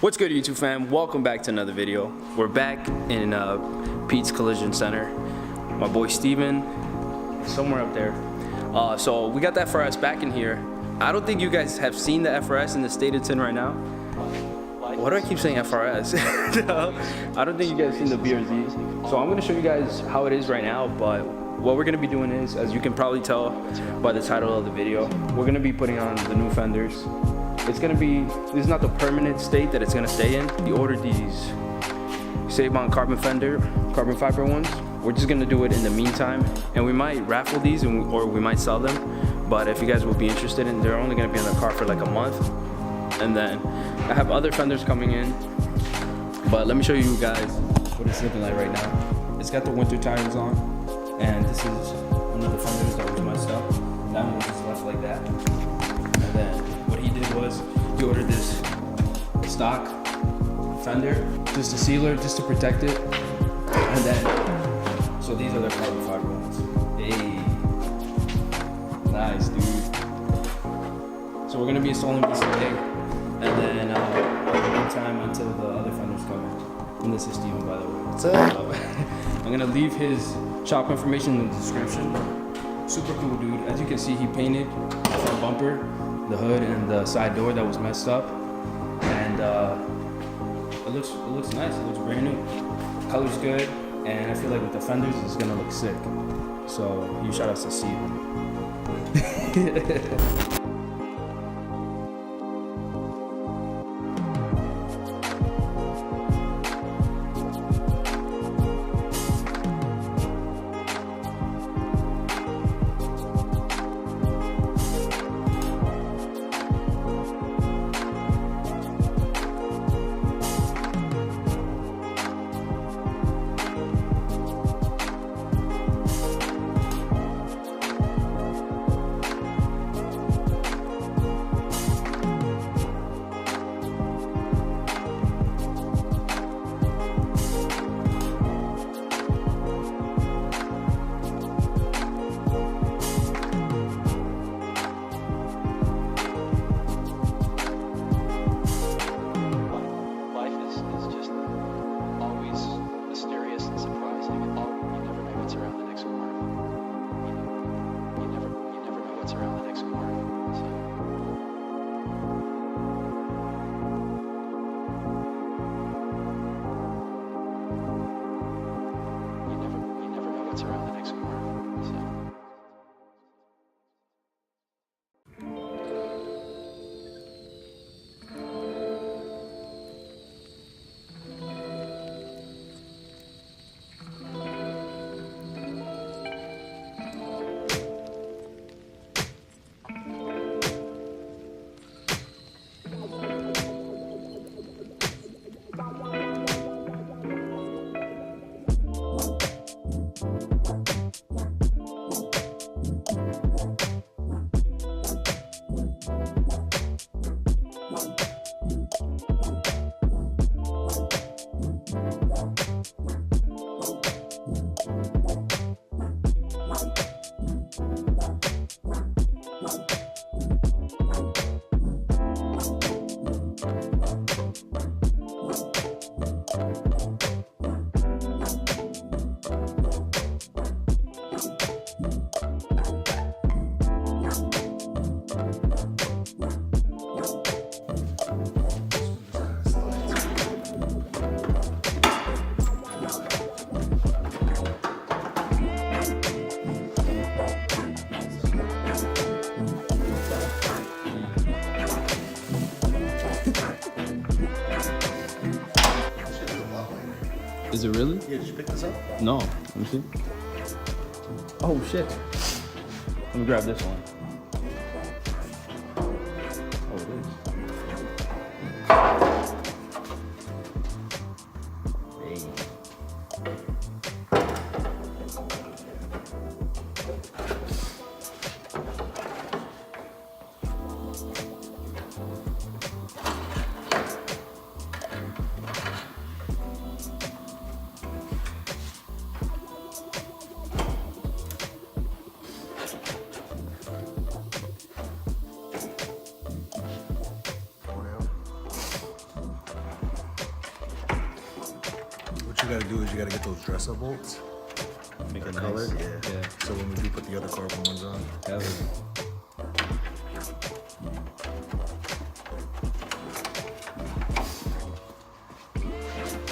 What's good, YouTube fam? Welcome back to another video. We're back in Pete's Collision Center. My boy Steven is somewhere up there. So we got the FRS back in here. I don't think you guys have seen the FRS in the state it's in right now. Why do I keep saying FRS? No, I don't think you guys have seen the BRZ. So I'm gonna show you guys how it is right now, but what we're gonna be doing is, as you can probably tell by the title of the video, we're gonna be putting on the new fenders. It's gonna be, this is not the permanent state that it's gonna stay in. We ordered these SEIBON carbon fiber ones. We're just gonna do it in the meantime, and we might raffle these or we might sell them. But if you guys would be interested in, they're only gonna be in the car for like a month. And then I have other fenders coming in, but let me show you guys what it's looking like right now. It's got the winter tires on, and this is another fender that was messed up. That one was just left like that. And then what he did was he ordered this stock fender, just a sealer, just to protect it. And then, so these are the carbon fiber ones. Hey, nice, dude. So we're gonna be installing this today, and then in time until the other fenders come in. And this is Steven, by the way. What's up? I'm gonna leave his shop information in the description. Super cool dude. As you can see, he painted the front bumper, the hood, and the side door that was messed up. And it looks nice. It looks brand new. Color's good, and I feel like with the fenders, it's gonna look sick. So huge shout outs to Steven. Is it really? Yeah, did you pick this up? No. Let me see. Oh shit. Let me grab this one. Oh, it is. gotta do is you gotta get those dress-up bolts. Make it Colored, nice. yeah. So when we do put the other carbon ones on. Hell yeah.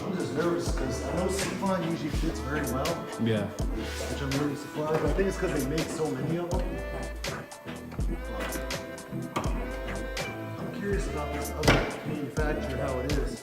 I'm just nervous because I know SEIBON usually fits very well, Yeah. which I'm really surprised. I think it's because they make so many of them. I'm curious about this other manufacturer, how it is.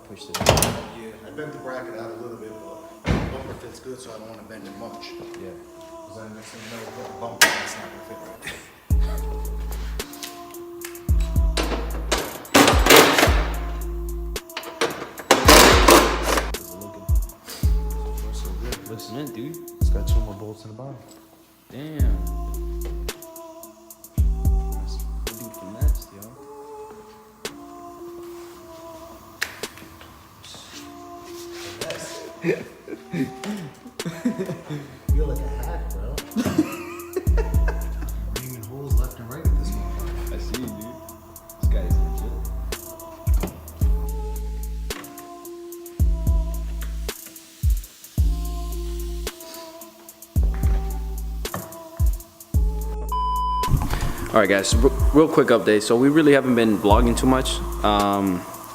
Pushed it. Yeah, I bent the bracket out a little bit, but the bumper fits good, so I don't want to bend it much. Yeah. Because then next thing you know, we'll put the bumper and it's not going to fit right. Looks in, dude. It's got 2 more bolts in the bottom. Damn. Dude, finessed, yo. Feel like a hack, bro. Reaming holes left and right with this one. I see you, dude. This guy is legit. All right, guys. Real quick update. So we really haven't been vlogging too much.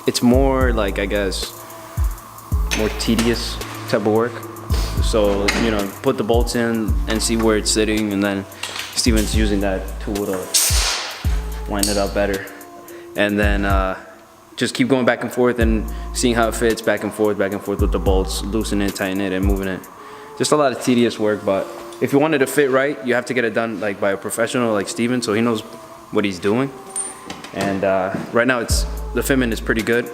It's more like, I guess, more tedious type of work. So, you know, put the bolts in and see where it's sitting, and then Steven's using that tool to wind it up better. And then just keep going back and forth and seeing how it fits, back and forth with the bolts, loosen it, tighten it, and moving it. Just a lot of tedious work, but if you want it to fit right, you have to get it done like by a professional like Steven, so he knows what he's doing. And right now the fitment is pretty good.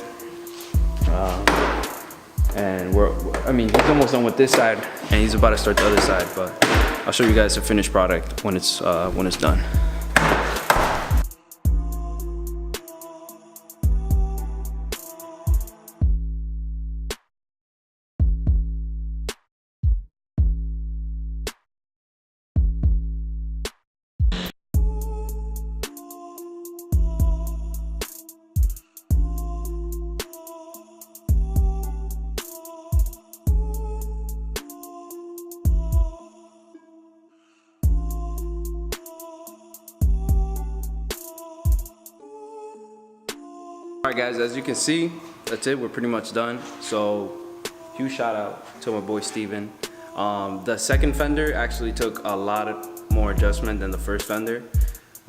And he's almost done with this side, and he's about to start the other side. But I'll show you guys the finished product when it's done. All right, guys, as you can see, that's it. We're pretty much done. So huge shout out to my boy Steven. The second fender actually took a lot more adjustment than the first fender.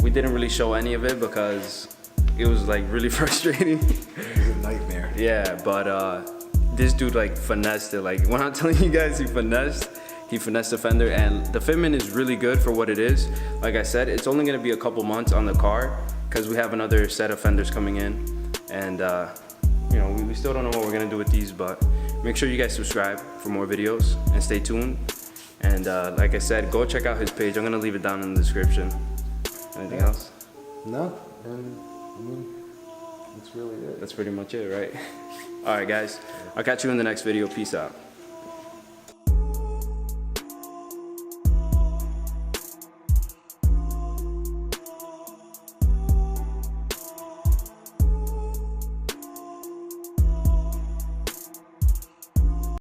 We didn't really show any of it because it was like really frustrating. It was a nightmare. Yeah, but this dude like finessed it. Like when I'm telling you guys, he finessed the fender, and the fitment is really good for what it is. Like I said, it's only gonna be a couple months on the car because we have another set of fenders coming in. And you know, we still don't know what we're gonna do with these, but make sure you guys subscribe for more videos and stay tuned. And like I said, go check out his page. I'm gonna leave it down in the description. Anything else? No, and I mean, that's really it. That's pretty much it, right? All right, guys. I'll catch you in the next video. Peace out.